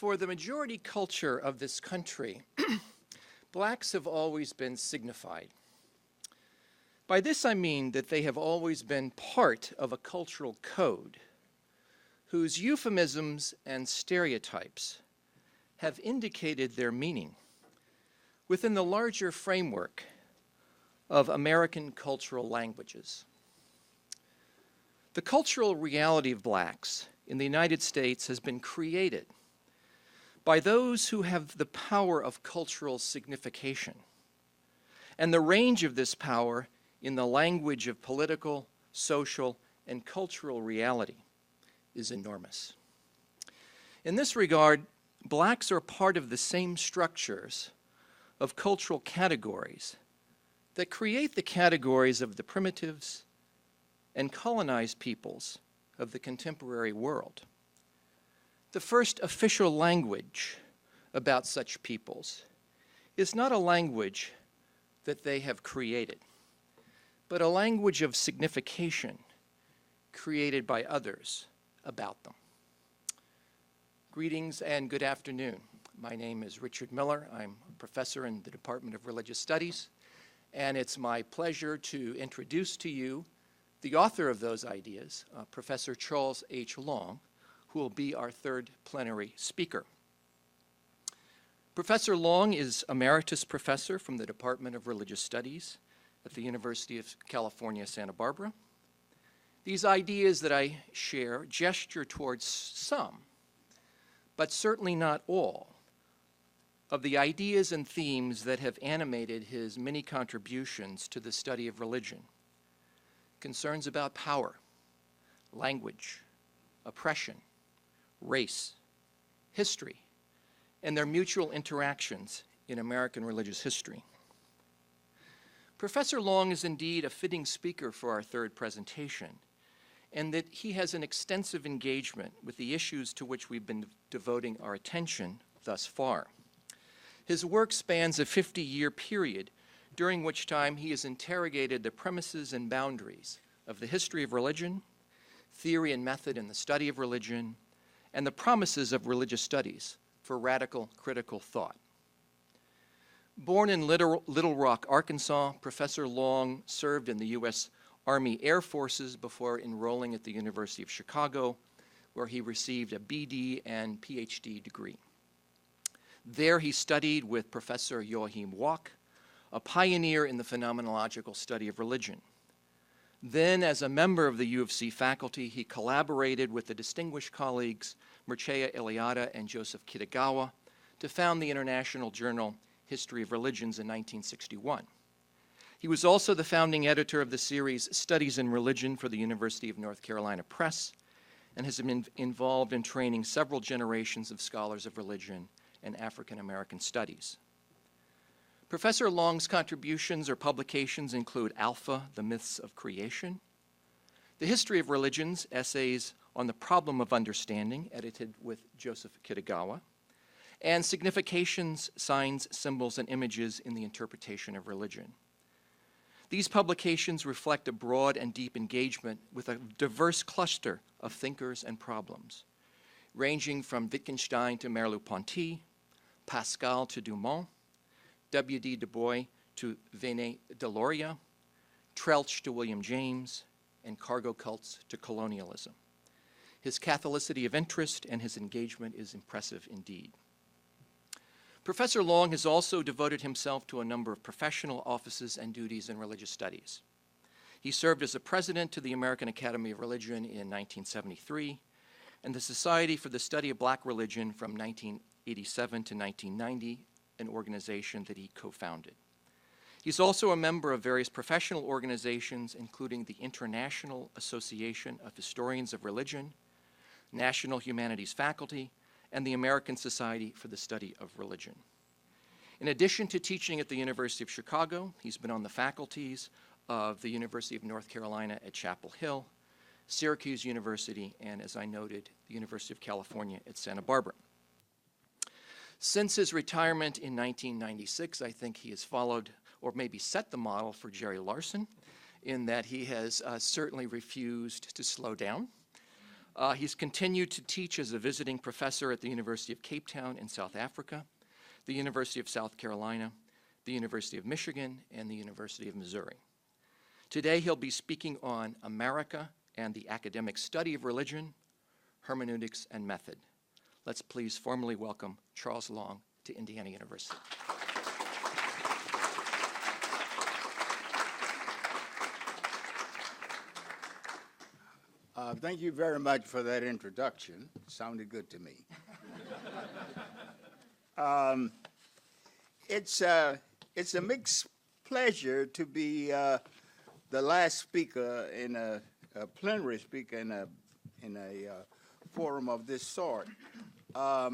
For the majority culture of this country, blacks have always been signified. By this I mean that they have always been part of a cultural code whose euphemisms and stereotypes have indicated their meaning within the larger framework of American cultural languages. The cultural reality of blacks in the United States has been created by those who have the power of cultural signification, and the range of this power in the language of political, social, and cultural reality is enormous. In this regard, blacks are part of the same structures of cultural categories that create the categories of the primitives and colonized peoples of the contemporary world. The first official language about such peoples is not a language that they have created, but a language of signification created by others about them. Greetings and good afternoon. My name is Richard Miller. I'm a professor in the Department of Religious Studies, and it's my pleasure to introduce to you the author of those ideas, Professor Charles H. Long, who will be our third plenary speaker. Professor Long is Emeritus Professor from the Department of Religious Studies at the University of California, Santa Barbara. These ideas that I share gesture towards some, but certainly not all, of the ideas and themes that have animated his many contributions to the study of religion. Concerns about power, language, oppression, race, history, and their mutual interactions in American religious history. Professor Long is indeed a fitting speaker for our third presentation, and that he has an extensive engagement with the issues to which we've been devoting our attention thus far. His work spans a 50-year period during which time he has interrogated the premises and boundaries of the history of religion, theory and method in the study of religion, and the promises of religious studies for radical critical thought. Born in Little Rock, Arkansas, Professor Long served in the U.S. Army Air Forces before enrolling at the University of Chicago, where he received a BD and PhD degree. There he studied with Professor Joachim Wach, a pioneer in the phenomenological study of religion. Then, as a member of the U of C faculty, he collaborated with the distinguished colleagues Mircea Eliade and Joseph Kitagawa to found the international journal History of Religions in 1961. He was also the founding editor of the series Studies in Religion for the University of North Carolina Press, and has been involved in training several generations of scholars of religion and African American studies. Professor Long's contributions or publications include Alpha, The Myths of Creation, The History of Religions, Essays on the Problem of Understanding, edited with Joseph Kitagawa, and Significations, Signs, Symbols, and Images in the Interpretation of Religion. These publications reflect a broad and deep engagement with a diverse cluster of thinkers and problems, ranging from Wittgenstein to Merleau-Ponty, Pascal to Dumont, W.D. Du Bois to Vene Deloria, Trelch to William James, and cargo cults to colonialism. His catholicity of interest and his engagement is impressive indeed. Professor Long has also devoted himself to a number of professional offices and duties in religious studies. He served as a president to the American Academy of Religion in 1973 and the Society for the Study of Black Religion from 1987 to 1990, an organization that he co-founded. He's also a member of various professional organizations, including the International Association of Historians of Religion, National Humanities Faculty, and the American Society for the Study of Religion. In addition to teaching at the University of Chicago, he's been on the faculties of the University of North Carolina at Chapel Hill, Syracuse University, and as I noted, the University of California at Santa Barbara. Since his retirement in 1996, I think he has followed or maybe set the model for Jerry Larson in that he has certainly refused to slow down. He's continued to teach as a visiting professor at the University of Cape Town in South Africa, the University of South Carolina, the University of Michigan, and the University of Missouri. Today he'll be speaking on America and the academic study of religion, hermeneutics, and method. Let's please formally welcome Charles Long to Indiana University. Thank you very much for that introduction. It sounded good to me. It's a mixed pleasure to be the last speaker in a plenary speaker in a forum of this sort. I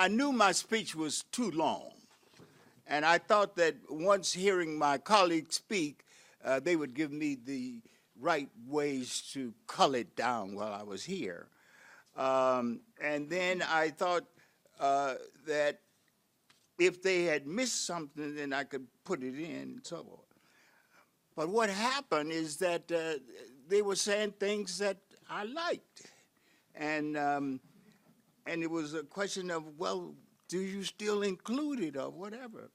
knew my speech was too long, and I thought that once hearing my colleagues speak, they would give me the right ways to cull it down while I was here. And then I thought that if they had missed something, then I could put it in and so on. But what happened is that they were saying things that I liked. And it was a question of, well, do you still include it or whatever?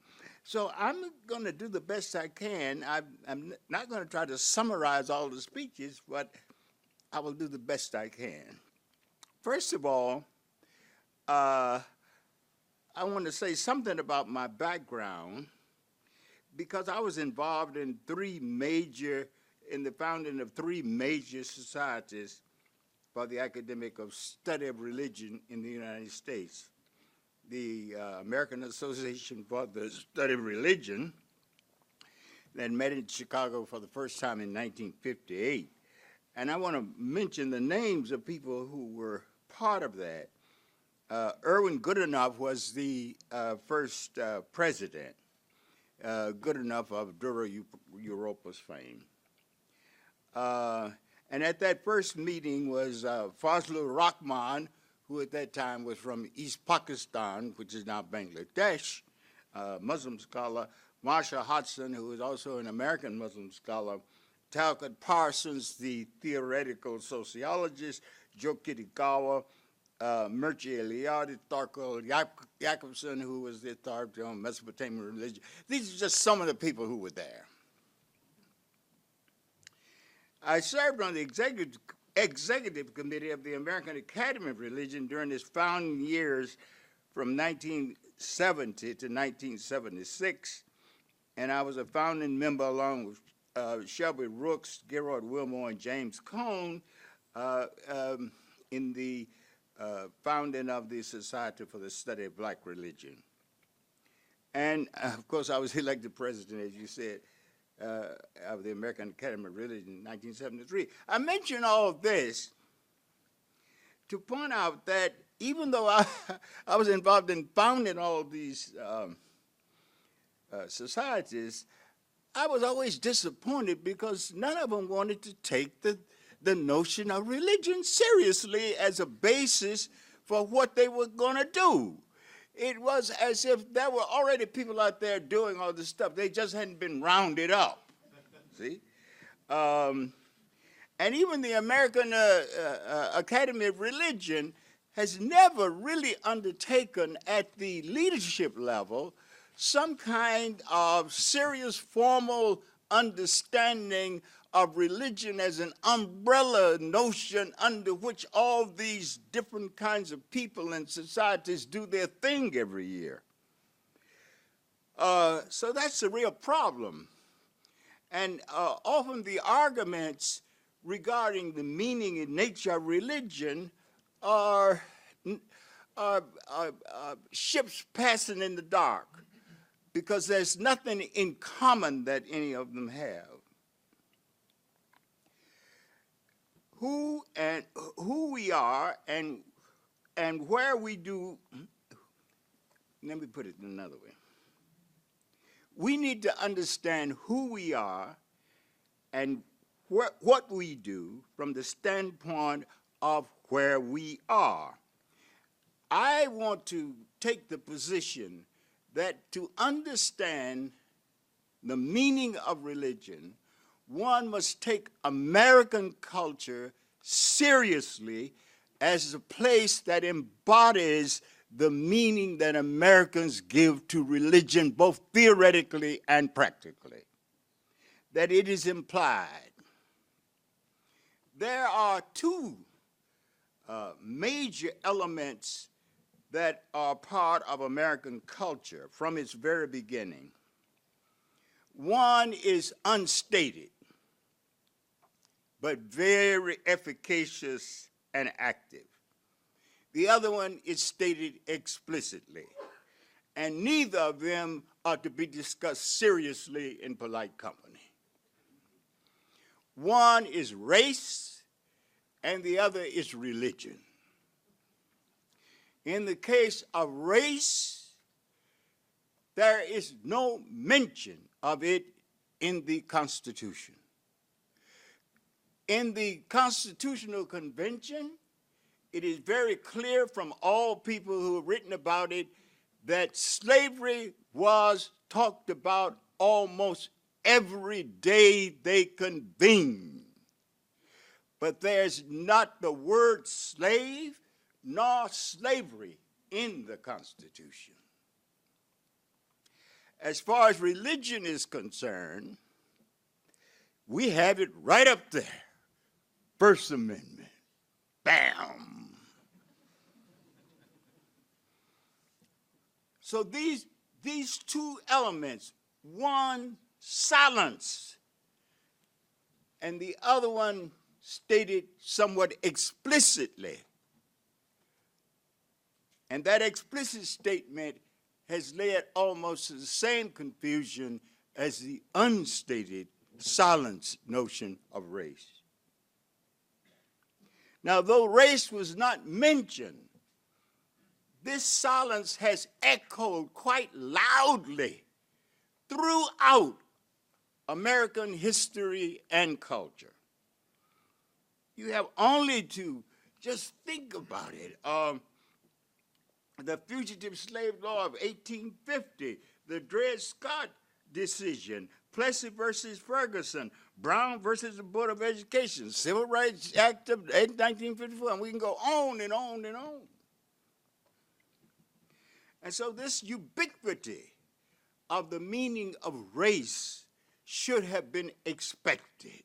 So I'm going to do the best I can. I'm not going to try to summarize all the speeches, but I will do the best I can. First of all, I want to say something about my background, because I was involved in the founding of three major societies for the academic study of religion in the United States. The American Association for the Study of Religion that met in Chicago for the first time in 1958. And I want to mention the names of people who were part of that. Irwin Goodenough was the first president, Goodenough of Dura Europa's fame. And at that first meeting was Fazlur Rahman, who at that time was from East Pakistan, which is now Bangladesh, Muslim scholar, Marsha Hodson, who was also an American Muslim scholar, Talcott Parsons, the theoretical sociologist, Joe Kitagawa, Mircea Eliade, Thorkel Jacobson, who was the authority on Mesopotamian religion. These are just some of the people who were there. I served on the executive committee of the American Academy of Religion during its founding years from 1970 to 1976, and I was a founding member along with Shelby Rooks, Gerard Wilmore, and James Cone in the founding of the Society for the Study of Black Religion. And of course, I was elected president, as you said, of the American Academy of Religion in 1973. I mention all of this to point out that even though I was involved in founding all of these societies, I was always disappointed because none of them wanted to take the notion of religion seriously as a basis for what they were going to do. It was as if there were already people out there doing all this stuff. They just hadn't been rounded up, see? And even the American Academy of Religion has never really undertaken at the leadership level some kind of serious formal understanding of religion as an umbrella notion under which all these different kinds of people and societies do their thing every year. So that's a real problem. And often the arguments regarding the meaning and nature of religion are ships passing in the dark, because there's nothing in common that any of them have. Who we are and where we do, let me put it another way. We need to understand who we are and what we do from the standpoint of where we are. I want to take the position that to understand the meaning of religion, one must take American culture seriously as a place that embodies the meaning that Americans give to religion, both theoretically and practically. That it is implied. There are two major elements that are part of American culture from its very beginning. One is unstated, but very efficacious and active. The other one is stated explicitly, and neither of them are to be discussed seriously in polite company. One is race, and the other is religion. In the case of race, there is no mention of it in the Constitution. In the Constitutional Convention, it is very clear from all people who have written about it that slavery was talked about almost every day they convened. But there's not the word slave nor slavery in the Constitution. As far as religion is concerned, we have it right up there. First Amendment. Bam. So these two elements, one silence, and the other one stated somewhat explicitly. And that explicit statement has led almost to the same confusion as the unstated silence notion of race. Now, though race was not mentioned, this silence has echoed quite loudly throughout American history and culture. You have only to just think about it. The Fugitive Slave Law of 1850, the Dred Scott decision, Plessy versus Ferguson, Brown versus the Board of Education, Civil Rights Act of 1954, and we can go on and on and on. And so this ubiquity of the meaning of race should have been expected.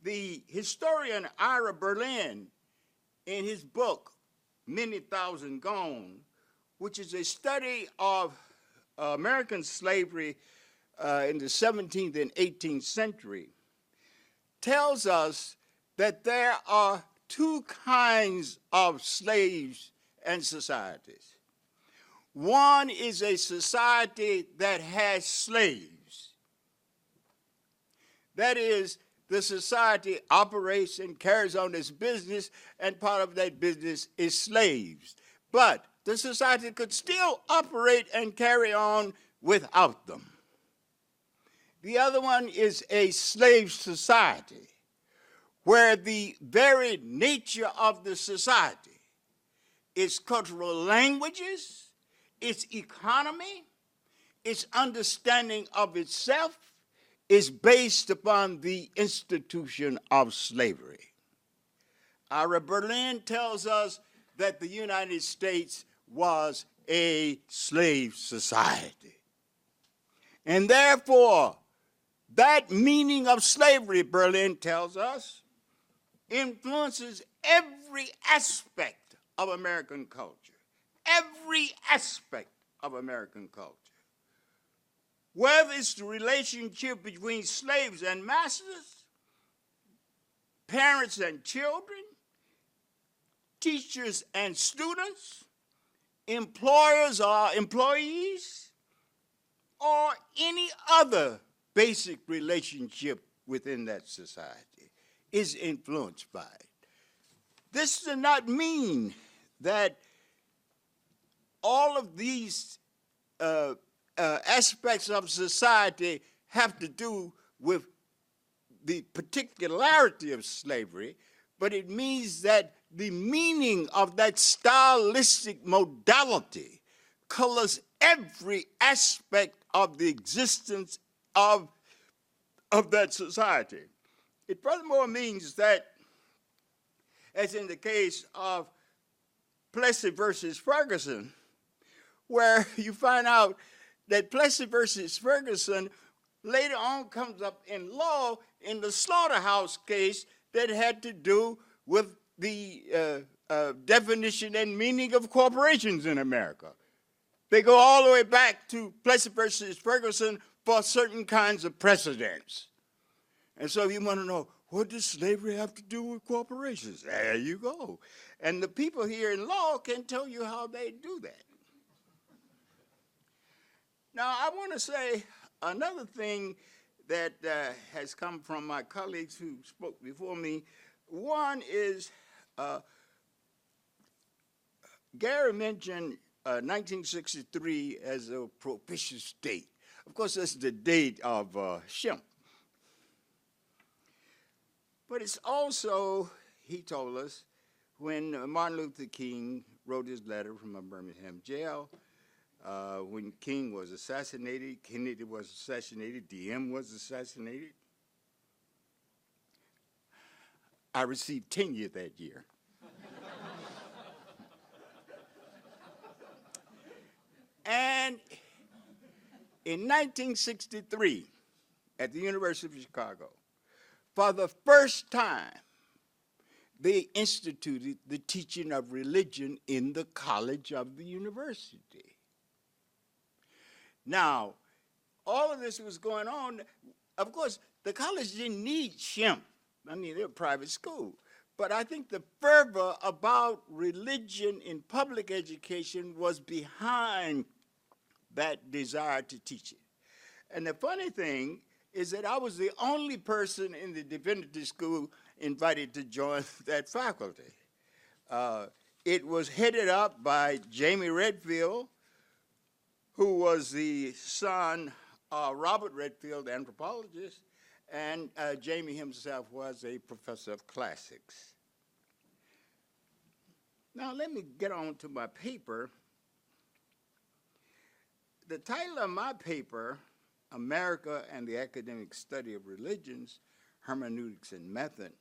The historian Ira Berlin, in his book, Many Thousand Gone, which is a study of American slavery in the 17th and 18th century, tells us that there are two kinds of slaves and societies. One is a society that has slaves. That is, the society operates and carries on its business, and part of that business is slaves. But the society could still operate and carry on without them. The other one is a slave society, where the very nature of the society, its cultural languages, its economy, its understanding of itself, is based upon the institution of slavery. Ira Berlin tells us that the United States was a slave society. And therefore, that meaning of slavery, Berlin tells us, influences every aspect of American culture. Every aspect of American culture. Whether it's the relationship between slaves and masters, parents and children, teachers and students, employers or employees, or any other basic relationship within that society is influenced by it. This does not mean that all of these aspects of society have to do with the particularity of slavery, but it means that the meaning of that stylistic modality colors every aspect of the existence of that society. It furthermore means that, as in the case of Plessy versus Ferguson, where you find out that Plessy versus Ferguson later on comes up in law in the slaughterhouse case that had to do with the definition and meaning of corporations in America. They go all the way back to Plessy versus Ferguson for certain kinds of precedents. And so you want to know, what does slavery have to do with corporations? There you go. And the people here in law can tell you how they do that. Now, I want to say another thing that has come from my colleagues who spoke before me. One is, Gary mentioned 1963 as a propitious date. Of course, that's the date of Shempp. But it's also, he told us, when Martin Luther King wrote his letter from a Birmingham jail, when King was assassinated, Kennedy was assassinated, DM was assassinated. I received tenure that year. And in 1963, at the University of Chicago, for the first time, they instituted the teaching of religion in the college of the university. Now, all of this was going on. Of course, the college didn't need Shempp. I mean, they're a private school. But I think the fervor about religion in public education was behind that desire to teach it. And the funny thing is that I was the only person in the divinity school invited to join that faculty. It was headed up by Jamie Redfield, who was the son of Robert Redfield, the anthropologist, and Jamie himself was a professor of classics. Now let me get on to my paper. The title of my paper, America and the Academic Study of Religions, Hermeneutics and Method,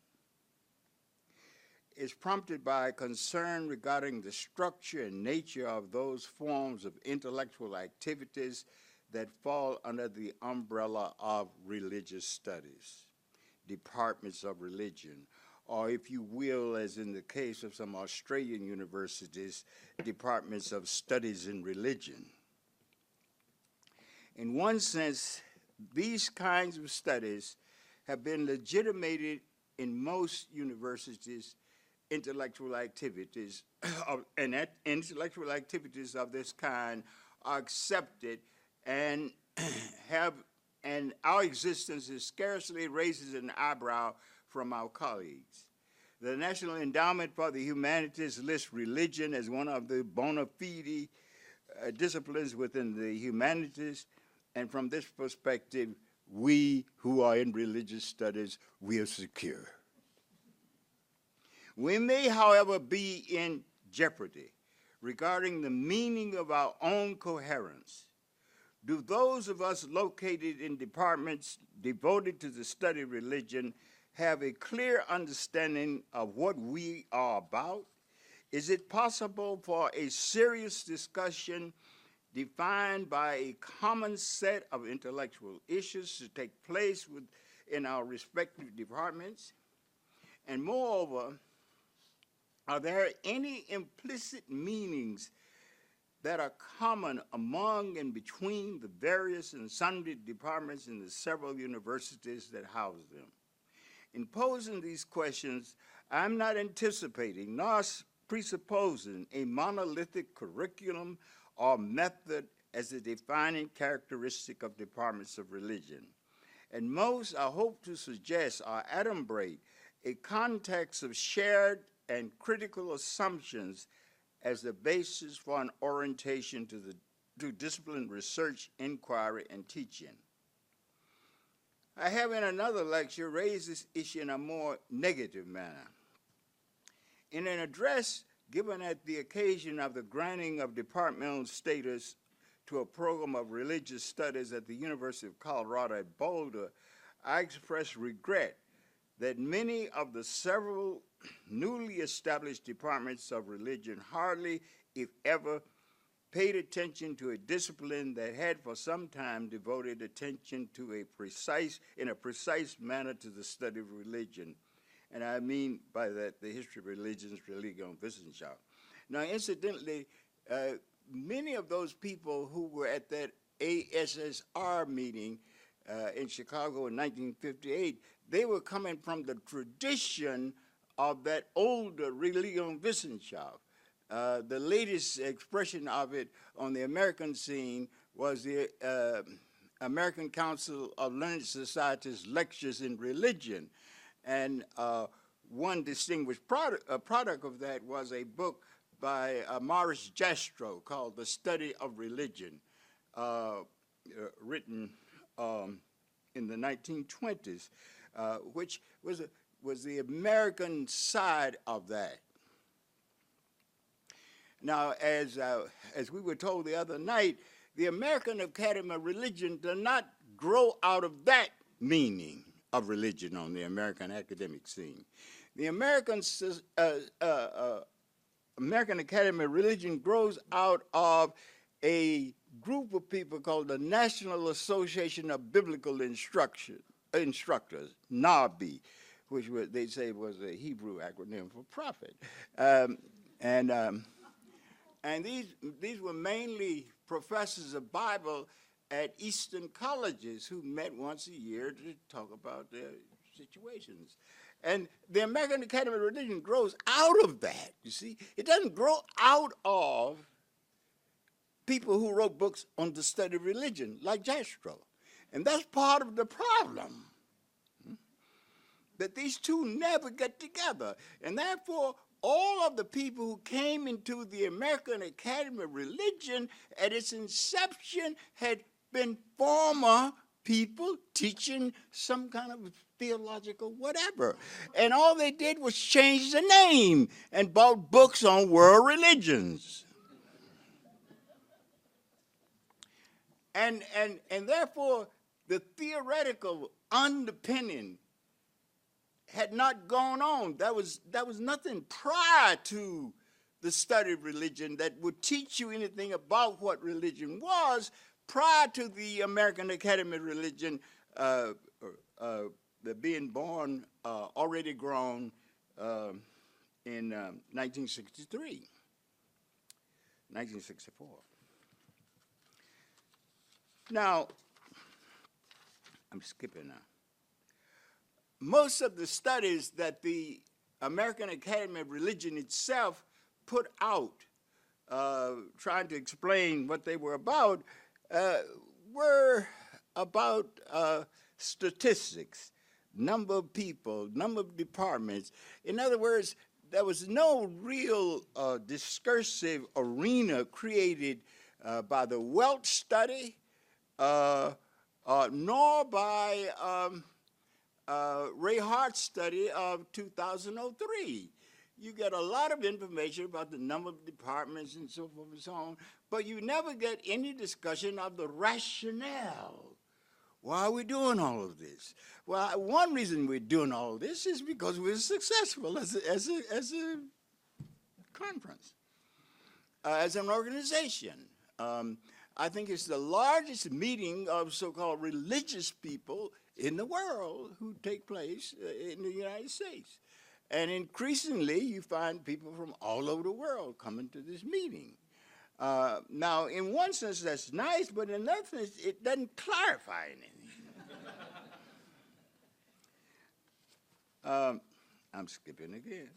is prompted by concern regarding the structure and nature of those forms of intellectual activities that fall under the umbrella of religious studies, departments of religion, or if you will, as in the case of some Australian universities, departments of studies in religion. In one sense, these kinds of studies have been legitimated in most universities. Intellectual activities, and intellectual activities of this kind are accepted and and our existence is scarcely raises an eyebrow from our colleagues. The National Endowment for the Humanities lists religion as one of the bona fide disciplines within the humanities, and from this perspective, we who are in religious studies, we are secure. We may, however, be in jeopardy regarding the meaning of our own coherence. Do those of us located in departments devoted to the study of religion have a clear understanding of what we are about? Is it possible for a serious discussion defined by a common set of intellectual issues to take place in our respective departments? And moreover, are there any implicit meanings that are common among and between the various and sundry departments in the several universities that house them? In posing these questions, I'm not anticipating nor presupposing a monolithic curriculum or method as a defining characteristic of departments of religion. And most I hope to suggest are adumbrate a context of shared and critical assumptions as the basis for an orientation to disciplined research, inquiry, and teaching. I have in another lecture raised this issue in a more negative manner. In an address given at the occasion of the granting of departmental status to a program of religious studies at the University of Colorado at Boulder, I expressed regret that many of the several newly established departments of religion hardly, if ever, paid attention to a discipline that had for some time devoted attention to in a precise manner to the study of religion. And I mean by that the history of religions, Religion und Wissenschaft. Now, incidentally, many of those people who were at that ASSR meeting in Chicago in 1958, they were coming from the tradition of that older Religion und Wissenschaft. The latest expression of it on the American scene was the American Council of Learned Societies Lectures in Religion. And one distinguished product of that was a book by Morris Jastrow called The Study of Religion, written in the 1920s, which was the American side of that. Now, as we were told the other night, the American Academy of Religion does not grow out of that meaning of religion on the American academic scene. The American Academy of Religion grows out of a group of people called the National Association of Biblical Instructors, NABI, which they say was a Hebrew acronym for prophet. And these were mainly professors of Bible at Eastern colleges who met once a year to talk about their situations. And the American Academy of Religion grows out of that, you see. It doesn't grow out of people who wrote books on the study of religion, like Jastrow. And that's part of the problem, that these two never get together. And therefore, all of the people who came into the American Academy of Religion at its inception had been former people teaching some kind of theological whatever. And all they did was change the name and bought books on world religions. And therefore, the theoretical underpinning had not gone on. That was nothing prior to the study of religion that would teach you anything about what religion was prior to the American Academy of Religion being born, already grown in 1964. Now, I'm skipping now. Most of the studies that the American Academy of Religion itself put out, trying to explain what they were about statistics, number of people, number of departments. In other words, there was no real discursive arena created by the Welch study, nor by Ray Hart's study of 2003. You get a lot of information about the number of departments and so forth and so on, but you never get any discussion of the rationale. Why are we doing all of this? Well, one reason we're doing all of this is because we're successful as a conference, as an organization. I think it's the largest meeting of so-called religious people in the world who take place in the United States. And increasingly, you find people from all over the world coming to this meeting. Now, in one sense, that's nice, but in another sense, it doesn't clarify anything. I'm skipping again.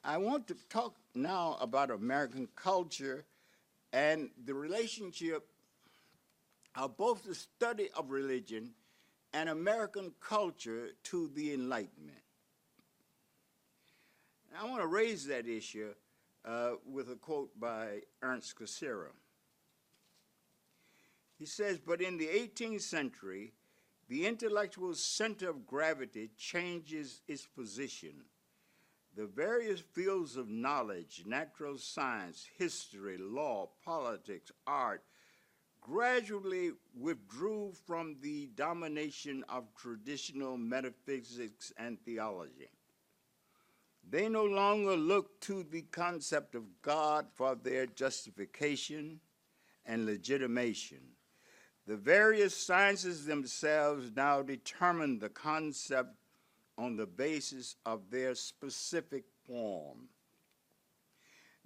I want to talk now about American culture and the relationship of both the study of religion and American culture to the Enlightenment. I want to raise that issue with a quote by Ernst Cassirer. He says, "But in the 18th century, the intellectual center of gravity changes its position. The various fields of knowledge, natural science, history, law, politics, art, gradually withdrew from the domination of traditional metaphysics and theology. They no longer looked to the concept of God for their justification and legitimation. The various sciences themselves now determine the concept on the basis of their specific form.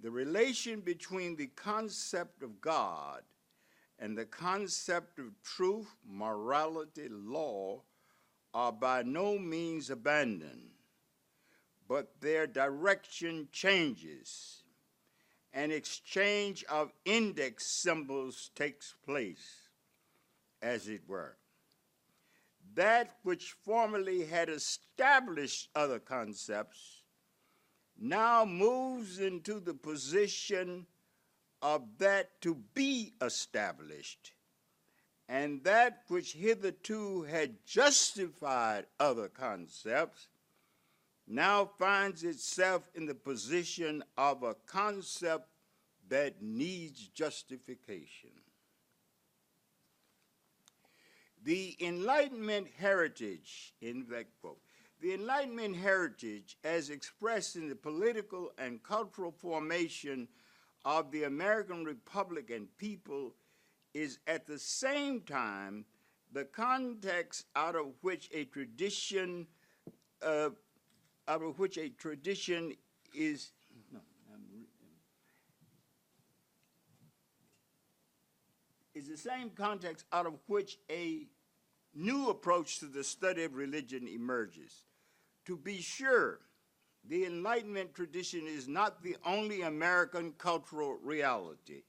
The relation between the concept of God and the concept of truth, morality, law are by no means abandoned, but their direction changes. An exchange of index symbols takes place, as it were. That which formerly had established other concepts now moves into the position of that to be established, and that which hitherto had justified other concepts now finds itself in the position of a concept that needs justification. The Enlightenment heritage, in that quote, the Enlightenment heritage as expressed in the political and cultural formation of the American Republic and people is at the same time the context out of which a tradition is the same context out of which a new approach to the study of religion emerges. To be sure, the Enlightenment tradition is not the only American cultural reality.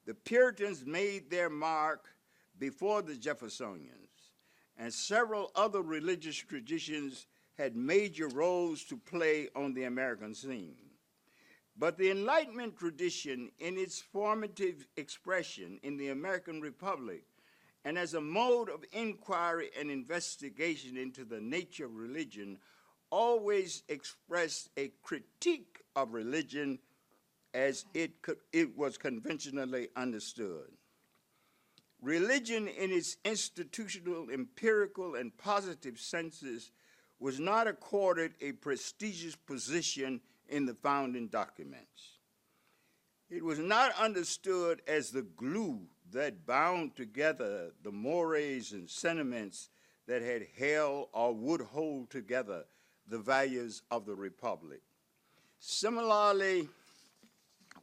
The Puritans made their mark before the Jeffersonians, and several other religious traditions had major roles to play on the American scene. But the Enlightenment tradition, in its formative expression in the American Republic, and as a mode of inquiry and investigation into the nature of religion, always expressed a critique of religion as it was conventionally understood. Religion in its institutional, empirical, and positive senses was not accorded a prestigious position in the founding documents. It was not understood as the glue that bound together the mores and sentiments that had held or would hold together the values of the Republic. Similarly,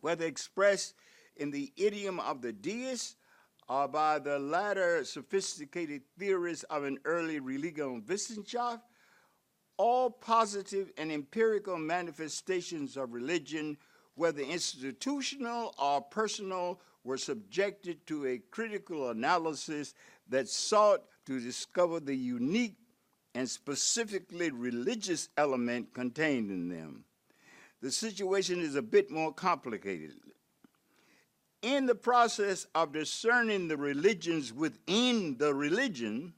whether expressed in the idiom of the deists or by the latter sophisticated theorists of an early Religionswissenschaft, all positive and empirical manifestations of religion, whether institutional or personal, were subjected to a critical analysis that sought to discover the unique and specifically religious element contained in them. The situation is a bit more complicated. In the process of discerning the religions within the religion,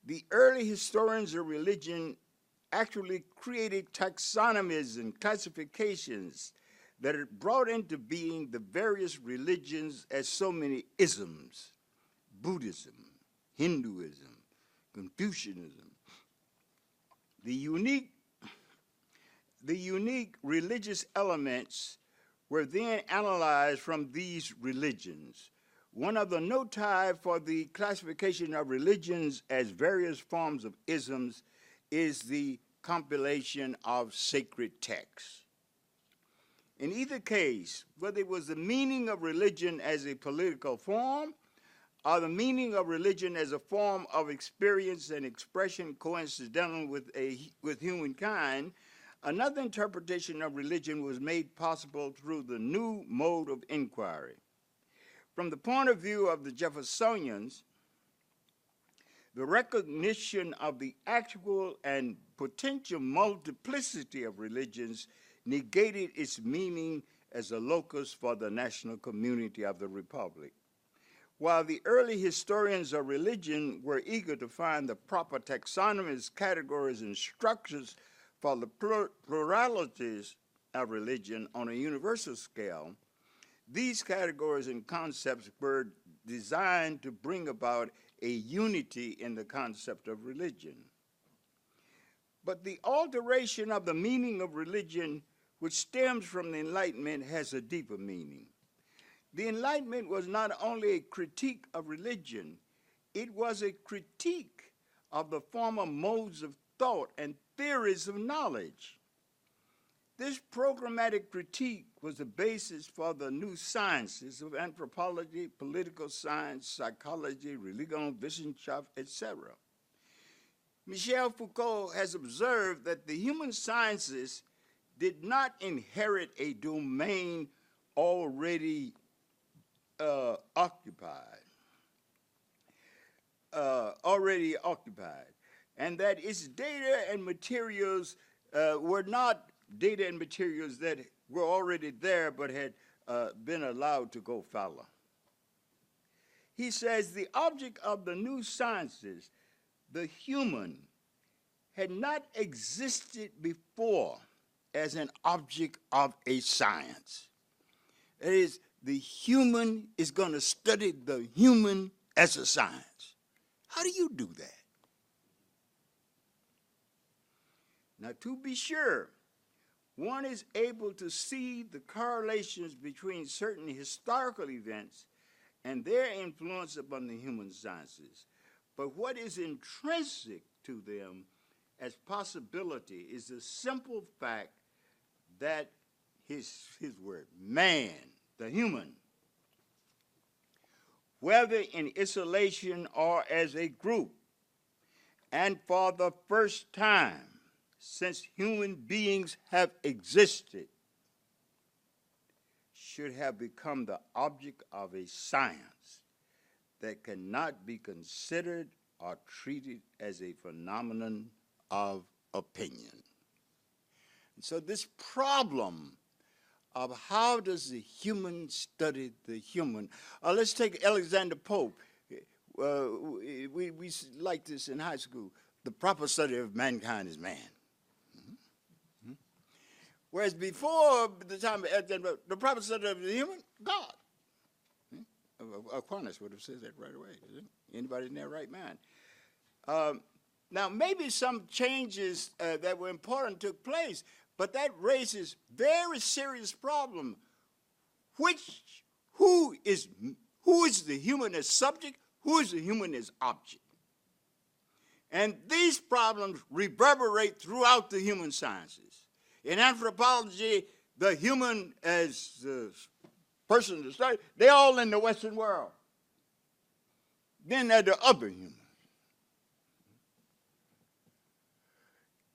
the early historians of religion actually created taxonomies and classifications that had brought into being the various religions as so many isms: Buddhism, Hinduism, Confucianism. The unique religious elements were then analyzed from these religions. One of the noti for the classification of religions as various forms of isms is the compilation of sacred texts. In either case, whether it was the meaning of religion as a political form or the meaning of religion as a form of experience and expression coincidental with humankind, another interpretation of religion was made possible through the new mode of inquiry. From the point of view of the Jeffersonians, the recognition of the actual and potential multiplicity of religions negated its meaning as a locus for the national community of the Republic. While the early historians of religion were eager to find the proper taxonomies, categories, and structures for the pluralities of religion on a universal scale, These categories and concepts were designed to bring about a unity in the concept of religion. But the alteration of the meaning of religion, which stems from the Enlightenment, has a deeper meaning. The Enlightenment was not only a critique of religion, it was a critique of the former modes of thought and theories of knowledge. This programmatic critique was the basis for the new sciences of anthropology, political science, psychology, religion, Wissenschaft, etc. Michel Foucault has observed that the human sciences did not inherit a domain already occupied, and that its data and materials were not data and materials that were already there but had been allowed to go fallow. He says the object of the new sciences, the human, had not existed before as an object of a science. That is, the human is going to study the human as a science. How do you do that? Now, to be sure, one is able to see the correlations between certain historical events and their influence upon the human sciences. But what is intrinsic to them as possibility is the simple fact that his word, man, the human, whether in isolation or as a group, and for the first time since human beings have existed, should have become the object of a science that cannot be considered or treated as a phenomenon of opinion. And so this problem of how does the human study the human, let's take Alexander Pope. We like this in high school. The proper study of mankind is man. Whereas before the time of Alexander, the proper study of the human, God. Aquinas would have said that right away. Anybody in their right mind? Now, maybe some changes that were important took place, but that raises very serious problem. Who is the human as subject? Who is the human as object? And these problems reverberate throughout the human sciences. In anthropology, the human as the person to study, they're all in the Western world. Then there are the other humans.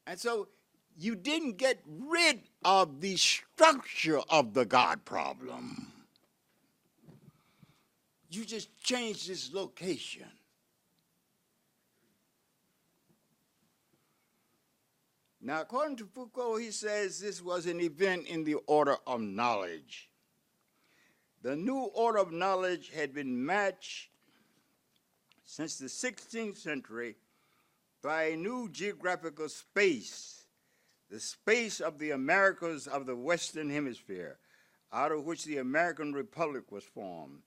And so you didn't get rid of the structure of the God problem. You just changed its location. Now, according to Foucault, he says this was an event in the order of knowledge. The new order of knowledge had been matched since the 16th century by a new geographical space, the space of the Americas of the Western Hemisphere, out of which the American Republic was formed.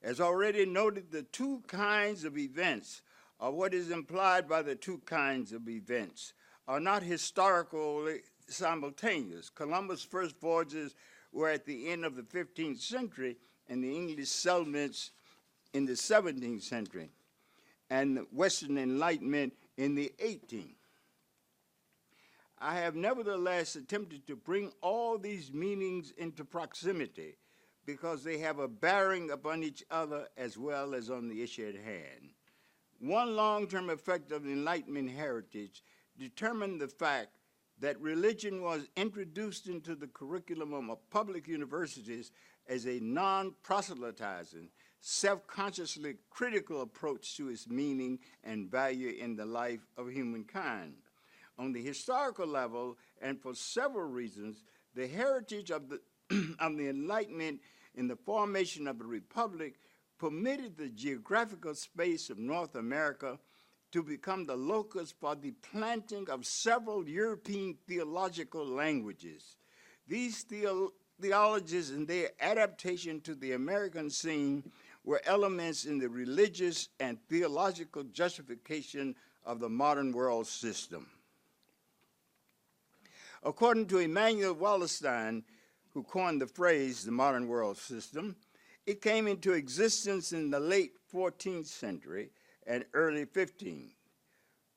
As already noted, the two kinds of events, or what is implied by the two kinds of events, are not historically simultaneous. Columbus' first voyages were at the end of the 15th century, and the English settlements in the 17th century, and the Western Enlightenment in the 18th. I have nevertheless attempted to bring all these meanings into proximity because they have a bearing upon each other as well as on the issue at hand. One long-term effect of the Enlightenment heritage determined the fact that religion was introduced into the curriculum of public universities as a non-proselytizing, self-consciously critical approach to its meaning and value in the life of humankind. On the historical level, and for several reasons, the heritage of the Enlightenment in the formation of the Republic permitted the geographical space of North America to become the locus for the planting of several European theological languages. These theologies and their adaptation to the American scene were elements in the religious and theological justification of the modern world system. According to Emanuel Wallerstein, who coined the phrase the modern world system, it came into existence in the late 14th century and early 15th.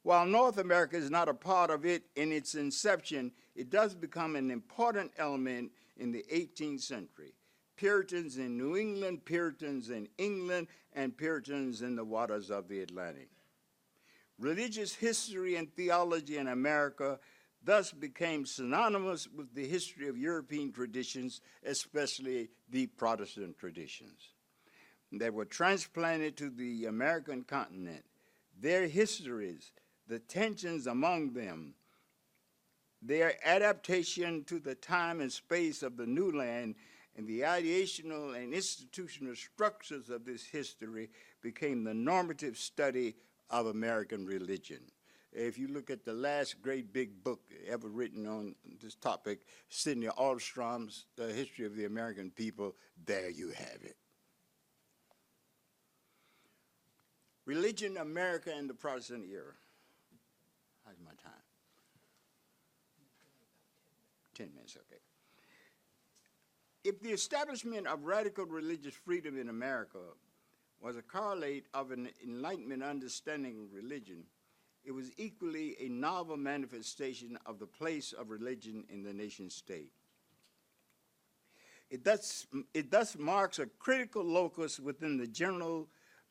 While North America is not a part of it in its inception, it does become an important element in the 18th century. Puritans in New England, Puritans in England, and Puritans in the waters of the Atlantic. Religious history and theology in America thus became synonymous with the history of European traditions, especially the Protestant traditions that were transplanted to the American continent. Their histories, the tensions among them, their adaptation to the time and space of the new land, and the ideational and institutional structures of this history became the normative study of American religion. If you look at the last great big book ever written on this topic, Sidney Alstrom's The History of the American People, there you have it. Religion, America, and the Protestant era. How's my time? 10 minutes, okay. If the establishment of radical religious freedom in America was a correlate of an Enlightenment understanding of religion, it was equally a novel manifestation of the place of religion in the nation state. It thus marks a critical locus within the general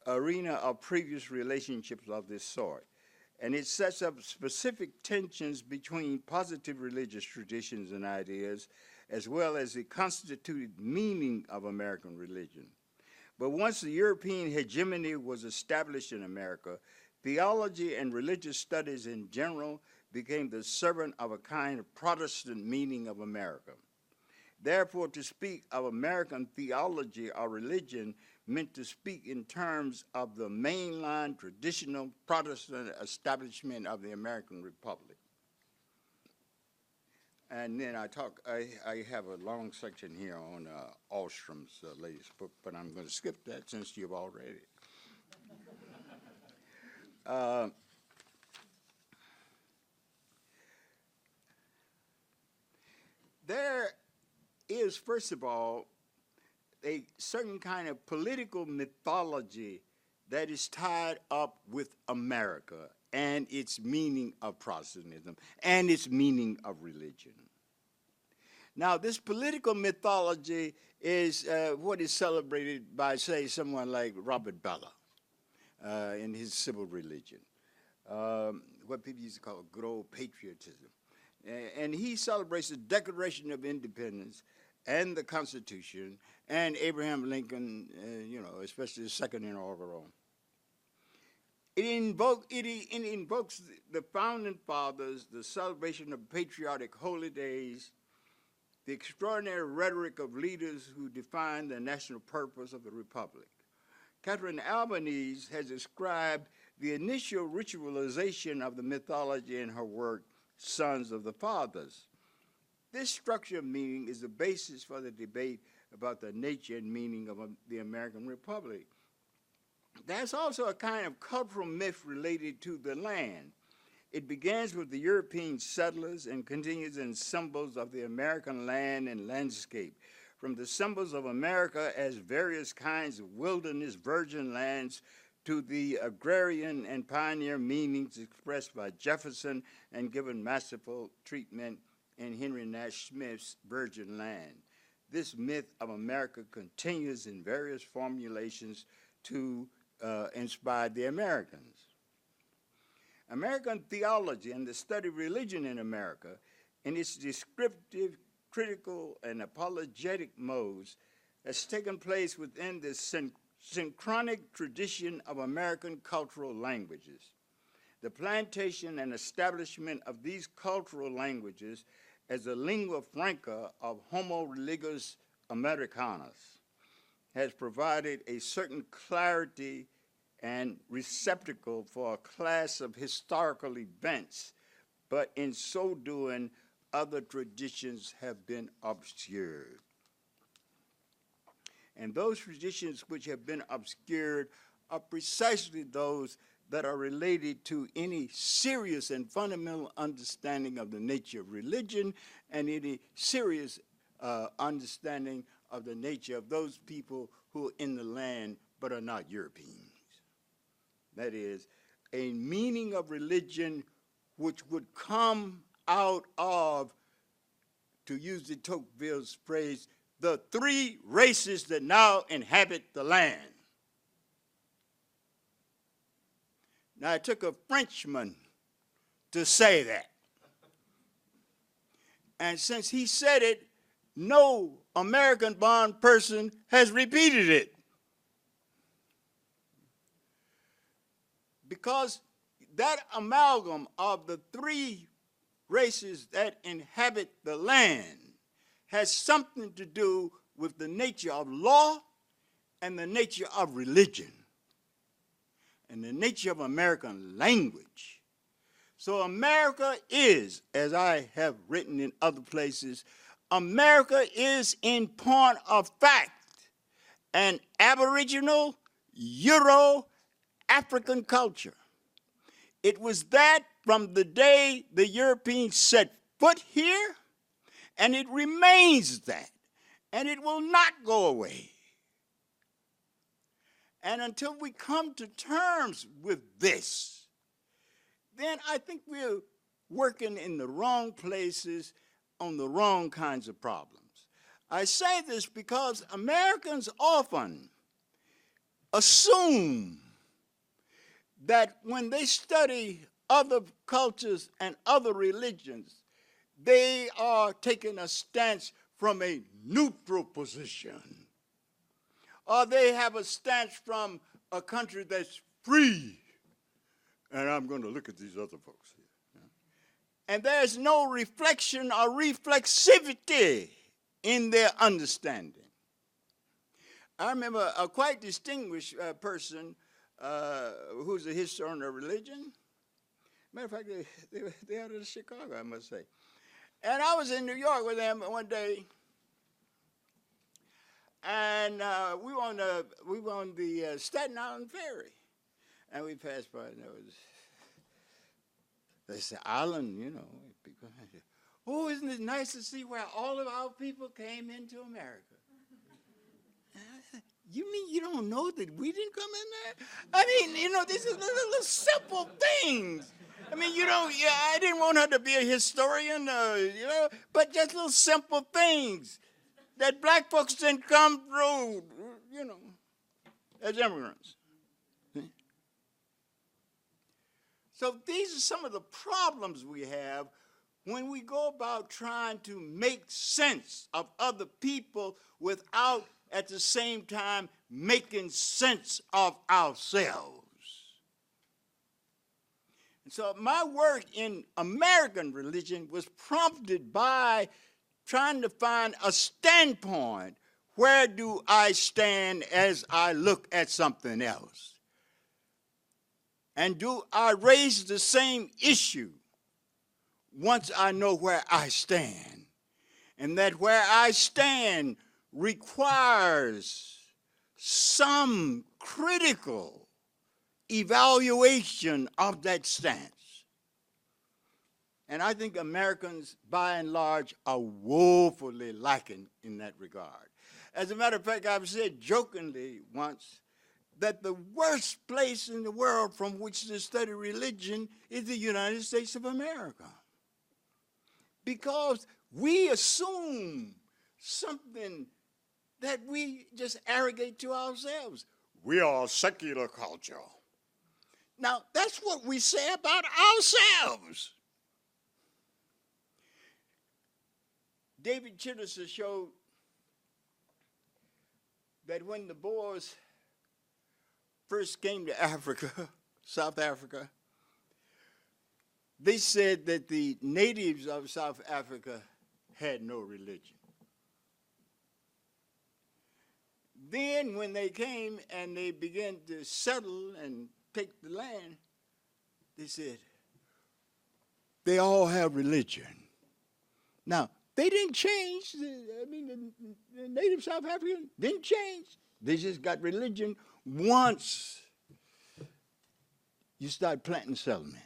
arena of previous relationships of this sort, and it sets up specific tensions between positive religious traditions and ideas, as well as the constituted meaning of American religion. But once the European hegemony was established in America, theology and religious studies in general became the servant of a kind of Protestant meaning of America. Therefore, to speak of American theology or religion meant to speak in terms of the mainline traditional Protestant establishment of the American Republic. And then I have a long section here on Alstrom's latest book, but I'm going to skip that since you've already. There is, first of all, a certain kind of political mythology that is tied up with America and its meaning of Protestantism and its meaning of religion. Now, this political mythology is what is celebrated by, say, someone like Robert Bella in his civil religion, what people used to call good old patriotism. And he celebrates the Declaration of Independence and the Constitution and Abraham Lincoln, especially the second inaugural. It invokes the founding fathers, the celebration of patriotic holy days, the extraordinary rhetoric of leaders who define the national purpose of the Republic. Catherine Albanese has described the initial ritualization of the mythology in her work, Sons of the Fathers. This structure of meaning is the basis for the debate about the nature and meaning of the American Republic. There's also a kind of cultural myth related to the land. It begins with the European settlers and continues in symbols of the American land and landscape, from the symbols of America as various kinds of wilderness, virgin lands, to the agrarian and pioneer meanings expressed by Jefferson and given masterful treatment in Henry Nash Smith's Virgin Land. This myth of America continues in various formulations to inspire the Americans. American theology and the study of religion in America, in its descriptive, critical, and apologetic modes, has taken place within the synchronic tradition of American cultural languages. The plantation and establishment of these cultural languages as a lingua franca of Homo religio Americanus has provided a certain clarity and receptacle for a class of historical events, but in so doing, other traditions have been obscured. And those traditions which have been obscured are precisely those that are related to any serious and fundamental understanding of the nature of religion and any serious understanding of the nature of those people who are in the land but are not Europeans. That is, a meaning of religion which would come out of, to use de Tocqueville's phrase, the three races that now inhabit the land. Now, it took a Frenchman to say that. And since he said it, no American-born person has repeated it. Because that amalgam of the three races that inhabit the land has something to do with the nature of law and the nature of religion and the nature of American language. So America is, as I have written in other places, America is in point of fact an Aboriginal Euro-African culture. It was that from the day the Europeans set foot here, and it remains that, and it will not go away. And until we come to terms with this, then I think we're working in the wrong places on the wrong kinds of problems. I say this because Americans often assume that when they study other cultures and other religions, they are taking a stance from a neutral position, or they have a stance from a country that's free. And I'm going to look at these other folks here. And there's no reflection or reflexivity in their understanding. I remember a quite distinguished person who's a historian of religion. Matter of fact, they out of Chicago, I must say. And I was in New York with them one day, and we were on the Staten Island Ferry, and we passed by, and they said, "Island, you know." People, oh, isn't it nice to see where all of our people came into America? And I said, you mean you don't know that we didn't come in there? I mean, you know, these are little simple things. I mean, you know, yeah, I didn't want her to be a historian, you know, but just little simple things that black folks didn't come through, you know, as immigrants. So these are some of the problems we have when we go about trying to make sense of other people without, at the same time, making sense of ourselves. And so my work in American religion was prompted by trying to find a standpoint. Where do I stand as I look at something else? And do I raise the same issue once I know where I stand? And that where I stand requires some critical evaluation of that stance. And I think Americans, by and large, are woefully lacking in that regard. As a matter of fact, I've said jokingly once that the worst place in the world from which to study religion is the United States of America. Because we assume something that we just arrogate to ourselves. We are a secular culture. Now, that's what we say about ourselves. David Chittister showed that when the Boers first came to Africa, South Africa, they said that the natives of South Africa had no religion. Then when they came and they began to settle and take the land, they said, they all have religion. Now, They didn't change. The native South Africans didn't change. They just got religion once you start planting settlements.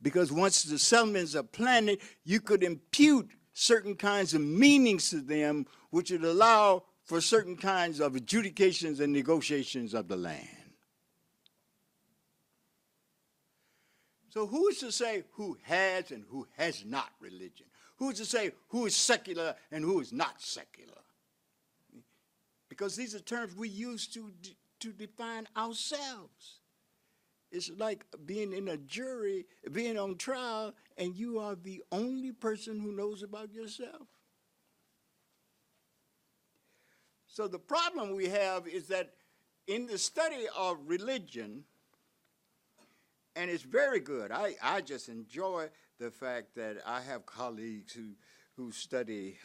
Because once the settlements are planted, you could impute certain kinds of meanings to them, which would allow for certain kinds of adjudications and negotiations of the land. So who is to say who has and who has not religion? Who is to say who is secular and who is not secular? Because these are terms we use to define ourselves. It's like being in a jury, being on trial, and you are the only person who knows about yourself. So the problem we have is that in the study of religion, and it's very good. I just enjoy the fact that I have colleagues who study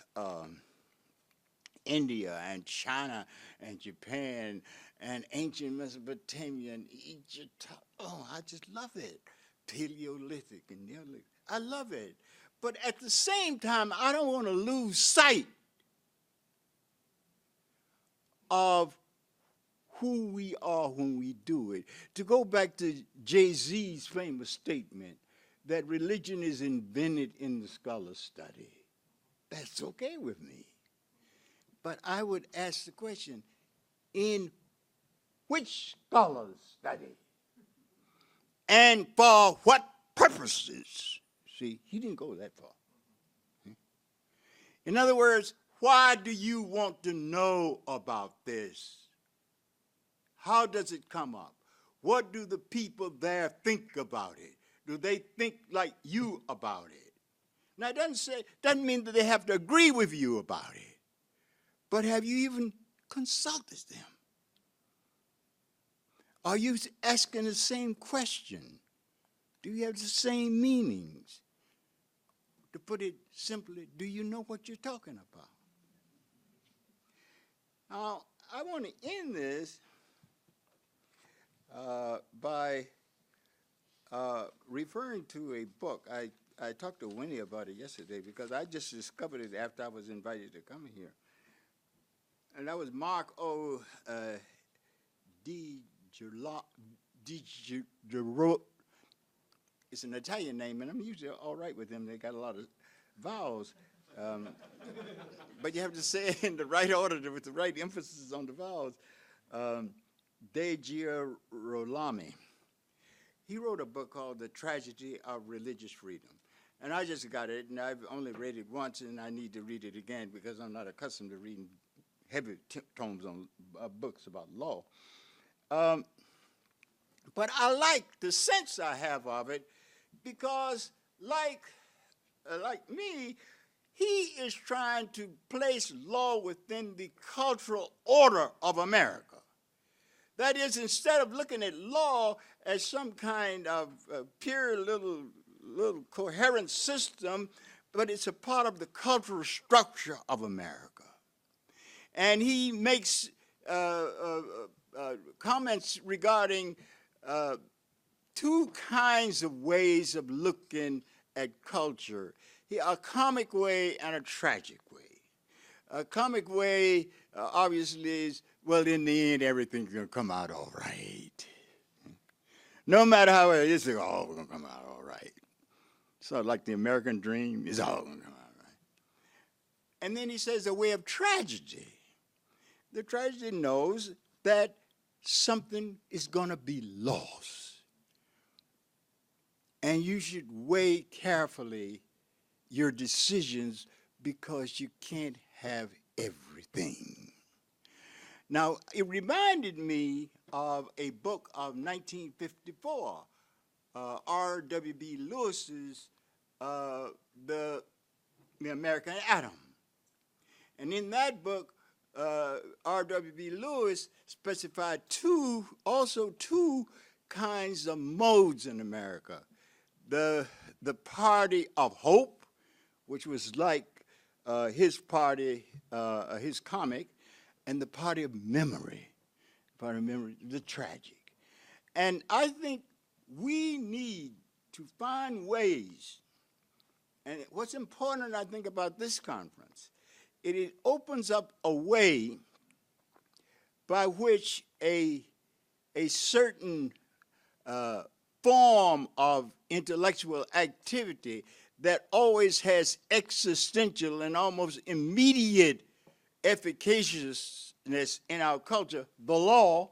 India and China and Japan and ancient Mesopotamia and Egypt. Oh, I just love it. Paleolithic and Neolithic. I love it. But at the same time, I don't want to lose sight of who we are when we do it. To go back to Jay-Z's famous statement that religion is invented in the scholar study, that's okay with me. But I would ask the question, in which scholars study? And for what purposes? See, he didn't go that far. In other words, why do you want to know about this? How does it come up? What do the people there think about it? Do they think like you about it? Now, it doesn't mean that they have to agree with you about it, but have you even consulted them? Are you asking the same question? Do you have the same meanings? To put it simply, do you know what you're talking about? Now, I want to end this by referring to a book. I talked to Winnie about it yesterday because I just discovered it after I was invited to come here. And that was Mark O. Di Girolamo. It's an Italian name, and I'm usually all right with them. They got a lot of vowels. But you have to say it in the right order with the right emphasis on the vowels. De Girolamo. He wrote a book called The Tragedy of Religious Freedom. And I just got it, and I've only read it once, and I need to read it again because I'm not accustomed to reading heavy tomes on books about law. But I like the sense I have of it because, like me, he is trying to place law within the cultural order of America. That is, instead of looking at law as some kind of pure little coherent system, but it's a part of the cultural structure of America. And he makes comments regarding two kinds of ways of looking at culture. A comic way and a tragic way. A comic way, obviously, is, well, in the end, everything's going to come out all right. No matter how it is, it's all going to come out all right. So like the American dream, it's all going to come out all right. And then he says a way of tragedy. The tragedy knows that something is going to be lost. And you should weigh carefully your decisions because you can't have everything. Now, it reminded me of a book of 1954, R.W.B. Lewis's The American Atom. And in that book, R.W.B. Lewis specified two kinds of modes in America. The party of hope, which was like his party, his comic, and the party of memory, the tragic. And I think we need to find ways And what's important, I think, about this conference, it opens up a way by which a certain form of intellectual activity that always has existential and almost immediate efficaciousness in our culture, the law,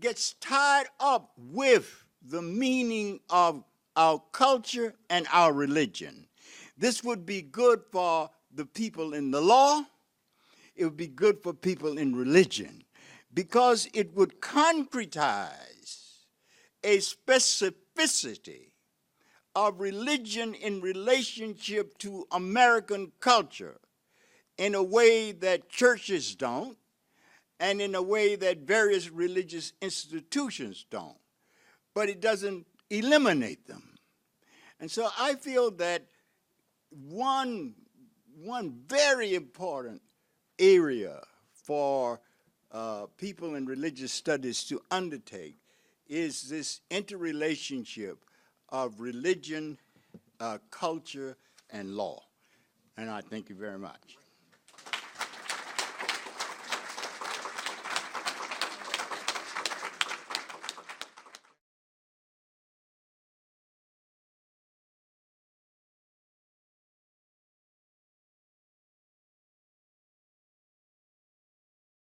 gets tied up with the meaning of our culture and our religion. This would be good for the people in the law. It would be good for people in religion, because it would concretize a specificity of religion in relationship to American culture in a way that churches don't, and in a way that various religious institutions don't. But it doesn't eliminate them. And so I feel that one very important area for people in religious studies to undertake is this interrelationship of religion, culture, and law. And I thank you very much.